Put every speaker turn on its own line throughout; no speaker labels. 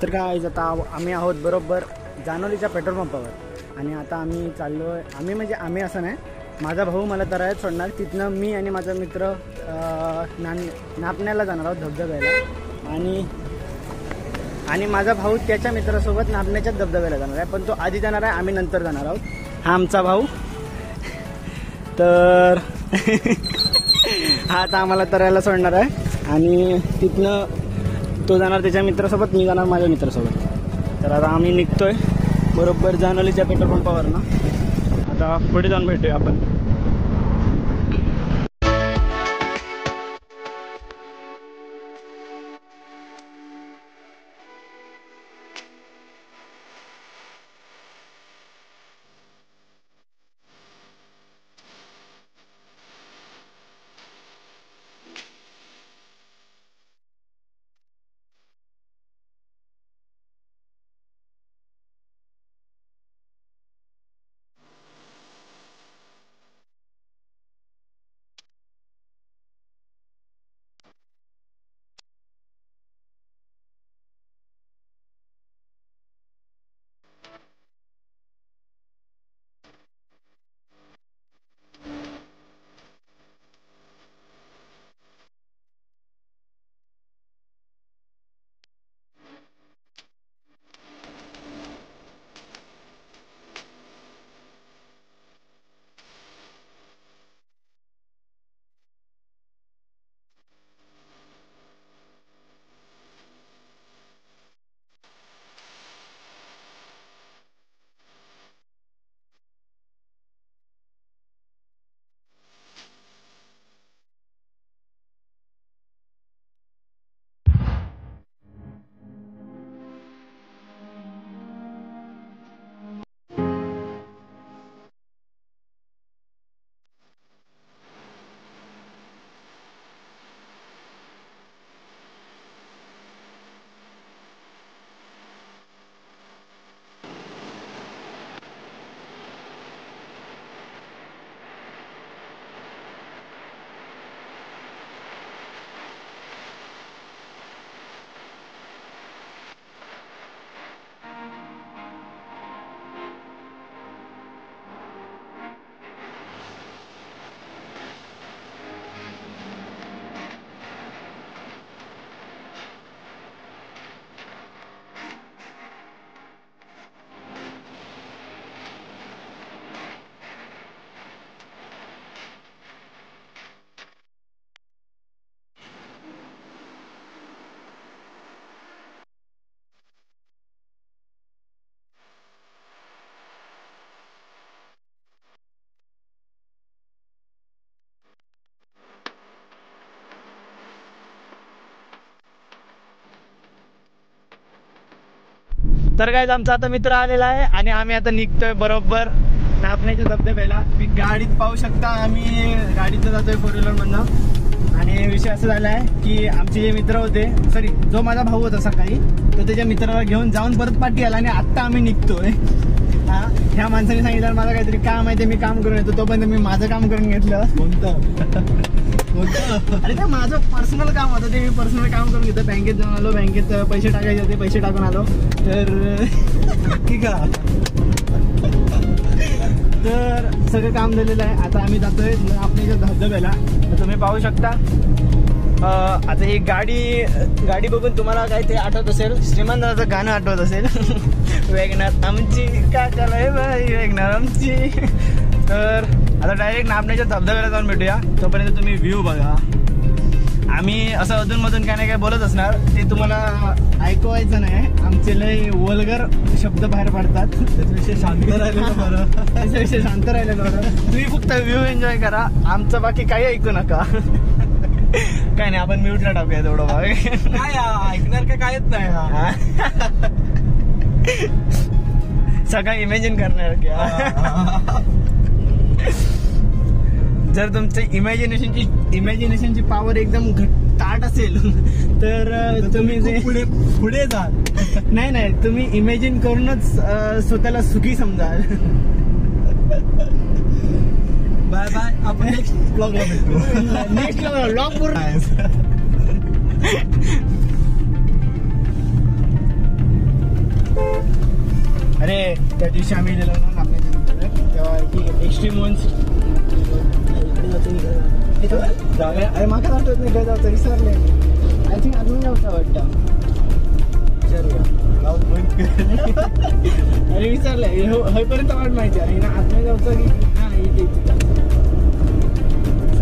तर काय आता आम्ही आहोत बरोबर जानोलीच्या पेट्रोल पंपावर आणि आता आम्ही चाललो आहे. आम्ही असं नाही, माझा भाऊ मला तरायात सोडणार, तिथनं मी आणि माझा मित्र नापण्याला जाणार आहोत धबधब्याला आणि माझा भाऊ त्याच्या मित्रासोबत नापण्याच्याच धबधब्याला जाणार आहे. पण तो आधी जाणार आहे, आम्ही नंतर जाणार आहोत. हा आमचा भाऊ. तर हा आता आम्हाला तरायला सोडणार आहे आणि तिथनं तो जाणार त्याच्या मित्रासोबत, मी जाणार माझ्या मित्रासोबत. तर आता आम्ही निघतोय बरोबर जानोलीच्या पेट्रोल पंपावर ना. आता पुढे जाऊन भेटूया आपण. तर काय आमचा आता मित्र आलेला आहे आणि आम्ही आता निघतोय बरोबर नापण्याच्या धबधब्याला. गाडीत पाहू शकता, आम्ही गाडीत जातोय 4 व्हीलर मधनं. आणि विषय असं झाला आहे की आमचे जे मित्र होते, सॉरी जो माझा भाऊ होता सकाळी, तो त्याच्या मित्राला घेऊन जाऊन परत पाठी आला आणि आत्ता आम्ही निघतोय. ह्या माणसाने सांगितलं मला काहीतरी काम आहे ते मी काम करून येतो, तोपर्यंत मी माझं काम करून घेतलं. अरे ते माझं पर्सनल काम होतं, ते मी पर्सनल काम करून घेतो. बँकेत जाऊन आलो, बँकेत पैसे टाकायचे होते, पैसे टाकून आलो. तर सगळं काम झालेलं आहे. आता आम्ही जातोय आपल्या धबधब्याला. तुम्ही पाहू शकता. आता ही गाडी बघून तुम्हाला काय ते आठवत असेल, श्रीमंताचं गाणं आठवत असेल. वेगणार आमची का आहे बाई वेगणार आमची. तर आता डायरेक्ट नापण्याच्या धबधब्याला जाऊन भेटूया. तोपर्यंत तुम्ही व्ह्यू बघा. आम्ही असं अधूनमधून काय ना काय बोलत असणार, ते तुम्हाला ऐकवायचं नाही. आमचे लय वल्गर शब्द बाहेर पडतात. त्याच्याविषयी शांत राहिलेलं बरं. त्याच्याविषयी शांत राहिलेलं बरं. तुम्ही फक्त व्ह्यू एन्जॉय करा, आमचं बाकी काही ऐकू नका. काय नाही, आपण म्यूटला टाकूया तेवढं भाग. काय ऐकणार का कायच नाही. सगळं इमॅजिन करणार क्या. जर तुमचं इमॅजिनेशनची पॉवर एकदम ताट असेल तर तुम्ही पुढे जा. नाही तुम्ही इमॅजिन करूनच स्वतःला सुखी समजाल. Bye bye. आपण नेक्स्ट ब्लॉगला भेटू. नेक्स्ट ब्लॉग पूर्ण वर्षी आम्ही गेलेलो ना नापण्याच्या धबधब्यात, तेव्हा ही एक्स्ट्रीम वन्स जाऊया. अरे माका आठवत नाही काय जायचं, विसरले. आय थिंक अजून जाऊचा वाटतं. अरे विचारलंय हयपर्यंत वाट माहिती आहे ना, आतमध्ये जाऊचं की हां इथे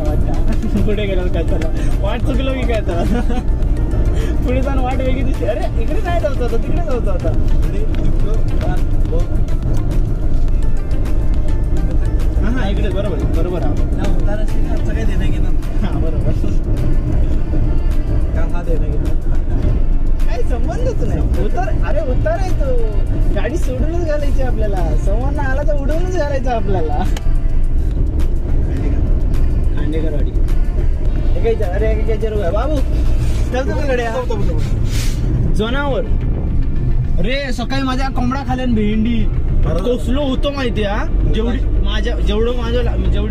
वाटतं. पुढे गेलो काय त्याला वाट चुकलो की काय त्याला, पुढे जाऊन वाट वेगळी दिसते. अरे इकडे नाही जायचं होतं, तिकडे जायचं होता. हां हां इकडे बरोबर बरोबर काय देणं घेणं. हां बरोबर का हा देणं घेणं काही संबंधच नाही. अरे उतार आहे तो, गाडी सोडूनच घालायची आपल्याला. समोरनं आला तर उडवूनच घालायचं आपल्याला. खांडेकरवाडी अरे काय बाबू जनावर. अरे सकाळी माझ्या कोंबडा खाल्यान भेंडी कोसलो होतो माहिती हा. जेवढी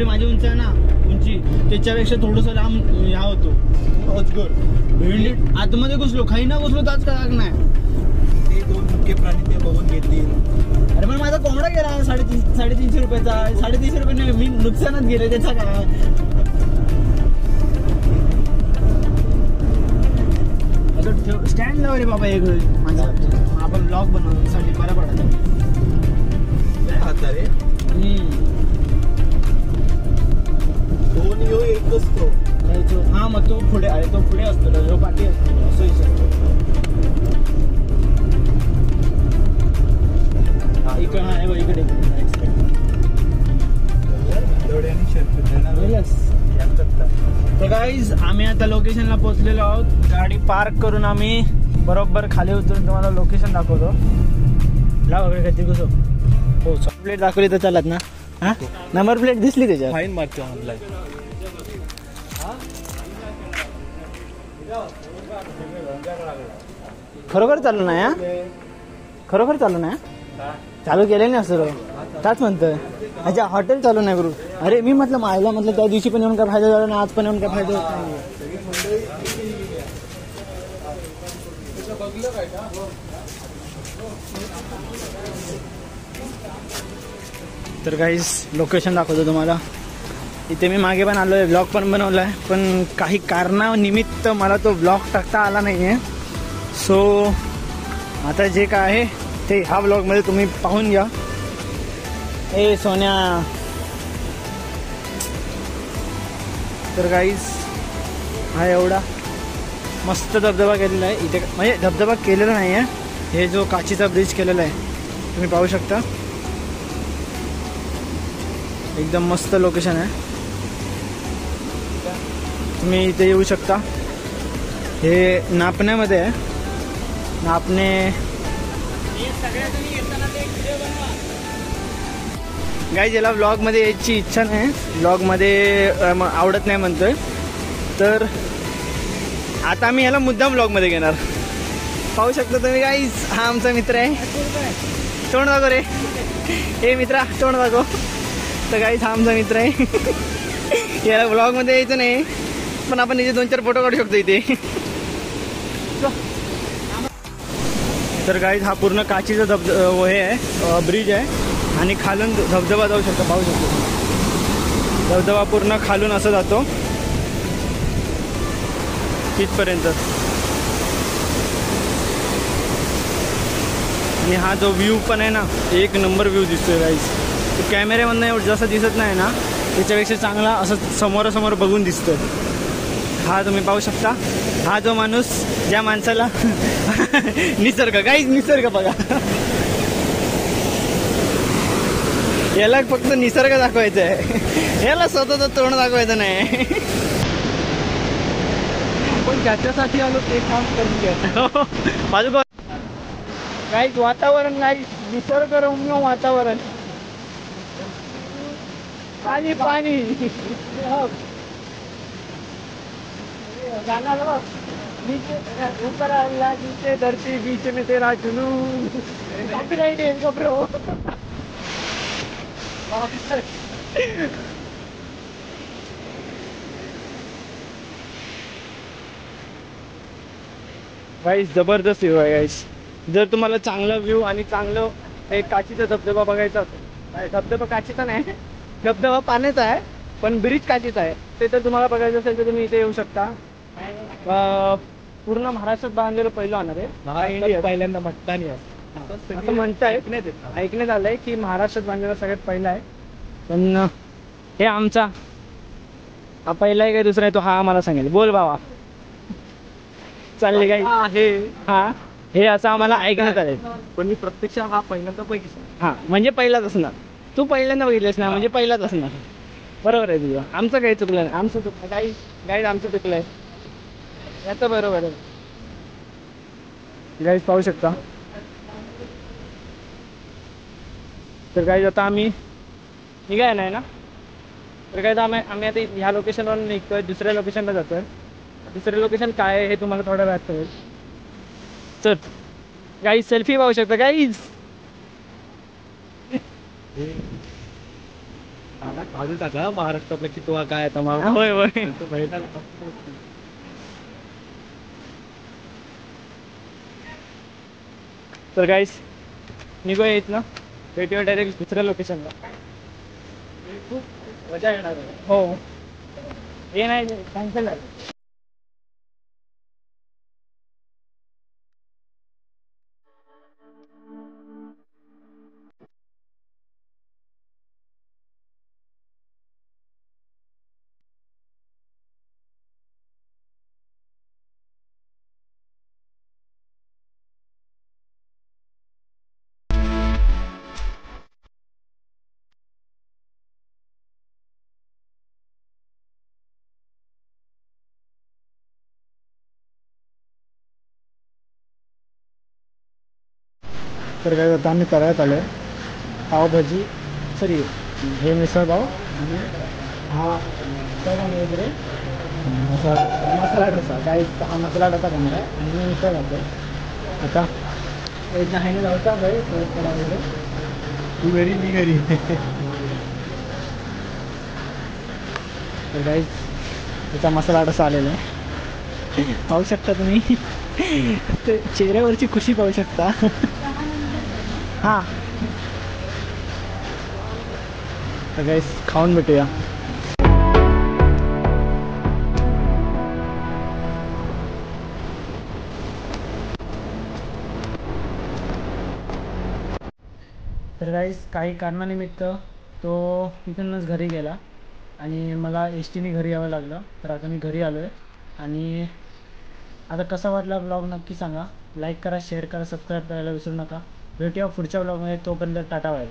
माझी उंची आहे ना, उंची त्याच्यापेक्षा थोडस लांब ह्या होतो अजगर. भेंडी आतमध्ये घुसलो, खाई ना घुसलो तर आज काय नाही. ते 2 मुख्य प्राणी ते बघून घेतली. अरे पण माझा कोंबडा गेला 350 रुपयाचा. 350 रुपये मी नुकसानच गेले त्याचा काय. स्टँड लाव रे बाबा एक माझा, आपण ब्लॉग बनवण्यासाठी बरं पडत. दोन येऊ एकच तो. हा मग तो पुढे आहे, तो पुढे असतो, तो पाठी असतो असं विचारतो. हा इकडे हा आहे इकडे. तर गाईज आम्ही आता लोकेशनला पोहोचलेलो आहोत. गाडी पार्क करून आम्ही बरोबर खाली उतरून तुम्हाला लोकेशन दाखवतो. लाव वगैरे कधी कसं हो प्लेट दाखवली तर चालत ना. हा नंबर प्लेट दिसली त्याच्यात. फाईन मारतो ऑनलाईन. खरोखर चालू नाही हा, खरोखर चालू नाही. चालू केले नाही असं त्याच म्हणतोय. अच्छा हॉटेल चालू नाही करू. अरे मी म्हटलं मायला म्हटलं त्या दिवशी पण येऊन काय फायदा झाला ना, आज पण येऊन काय फायदा होत नाही. तर गाईज लोकेशन दाखवतो तुम्हाला. इथे मी मागे पण आलोय, ब्लॉग पण बनवलाय, पण काही कारणानिमित्त मला तो ब्लॉग टाकता आला नाहीये. सो आता जे काय आहे ते ह्या ब्लॉगमध्ये तुम्ही पाहून घ्या. ए सोन्या. तर गाईज हा एवढा मस्त धबधबा केलेला आहे इथे. म्हणजे धबधबा केलेला नाही आहे, हे जो काचीचा ब्रिज केलेला आहे तुम्ही पाहू शकता. एकदम मस्त लोकेशन आहे, तुम्ही इथे येऊ शकता. हे नापण्यामध्ये आहे. नापणे गाईज याला व्लॉगमध्ये यायची इच्छा नाही, व्लॉगमध्ये आवडत नाही म्हणतोय. तर आता मी ह्याला मुद्दाम व्लॉगमध्ये घेणार. पाहू शकता तुम्ही गाईज, हा आमचा मित्र आहे. तोंड दाखव रे, हे मित्रा तोंड दाखव. तर गाईज हा आमचा मित्र आहे. याला व्लॉगमध्ये यायचं नाही, पण आपण इथे 2-4 फोटो काढू शकतो इथे. तर गाईज हा पूर्ण काचीचा हे आहे, ब्रिज आहे. आणि खालून धबधबा जाऊ शकतो, पाहू शकतो. धबधबा पूर्ण खालून असं जातो तिथपर्यंत. आणि हा जो व्ह्यू पण आहे ना, एक नंबर व्ह्यू दिसतोय गाईज. कॅमेऱ्यामधनं एवढं जसं दिसत नाही ना, त्याच्यापेक्षा चांगला असं समोरासमोर बघून दिसतोय. हा तुम्ही पाहू शकता. हा जो माणूस, ज्या माणसाला निसर्ग गाईज, निसर्ग बघा. याला फक्त निसर्ग दाखवायचा आहे, याला स्वतःच तोंड दाखवायचं नाही. आपण ज्याच्यासाठी आलो ते काम करून घ्या. बाजू गाईज वातावरण, गाईज निसर्गरम्य वातावरण. पाणी पाणी गाना लो नीचे ऊपर अल्लाह नीचे धरती बीच में तेरा जुनून. कॉपीराइट है इनको ब्रो. गाईस जबरदस्त व्ह्यू आहे गाईस. जर तुम्हाला चांगला व्ह्यू आणि चांगलं एक काचीचा धबधबा बघायचा होता. धबधबा काचीचा नाही, धबधबा पाण्याचा आहे पण ब्रिज काचीचा आहे. ते तर तुम्हाला बघायचं असेल तर तुम्ही इथे येऊ शकता. पूर्ण महाराष्ट्रात बांधलेलं पहिलं होणार आहे. पहिल्यांदा मतदानी असं म्हणताय, ऐकण्यात आलंय की महाराष्ट्रात बांधलेलं सगळ्यात पहिला आहे. पण हे आमचा हा पहिला आहे काय दुसरा आहे तो हा आम्हाला सांगेल. बोल बाबा चालले काय हा हे असं आम्हाला ऐकण्यात आलंय. पण मी प्रत्यक्ष हा पहिल्यांदा बघितला. हा म्हणजे पहिलाच असणार. तू पहिल्यांदा बघितलेस ना म्हणजे पहिलाच असणार. बरोबर आहे तुझं. आमचं काही चुकलं नाही. आमचं चुकलं गाईड आमचं चुकलंय याचं. बरोबर आहे. गाईड पाहू शकता. तर गाईड आता आम्ही निघाय नाही ना. तर काय आम्ही आता ह्या लोकेशनवर निघतोय, दुसऱ्या लोकेशनला जातोय. दुसरं लोकेशन काय आहे हे तुम्हाला थोड्या वेळात कळेल. चल गाईज सेल्फी पाहू शकता गाईज. महाराष्ट्रातला की तो काय आता होय होय. तर गाईज निघूया येत ना, भेटूया डायरेक्ट दुसऱ्या लोकेशनला. खूप मजा येणार आहे. हो हे नाही कॅन्सल झालं. तर काय आता आम्ही करायला आलो आहे पावभाजी, सॉरी हे मिसळपाव आणि हा वगैरे मसाला डोसा. काय हा मसाला डोसा करणार आहे आणि मी मिसळ घालतो आता. एक आहे लावता काय वगैरे. तू घरी मी घरी. तर काही त्याचा मसाला डोसा आलेला आहे. पाहू शकता तुम्ही. चेहऱ्यावरची खुशी पाहू शकता. हां तर गाईस खाऊन भेटूया. तर गाईस काही कारणानिमित्त तो इथूनच घरी गेला आणि मला एस टीने घरी यावं लागलं. तर आता मी घरी आलो आहे आणि आता कसा वाटला ब्लॉग नक्की सांगा. लाईक करा, शेअर करा, सबस्क्राईब करायला विसरू नका. भेटूया पुढच्या ब्लॉगमध्ये. तोपर्यंत टाटा बाय.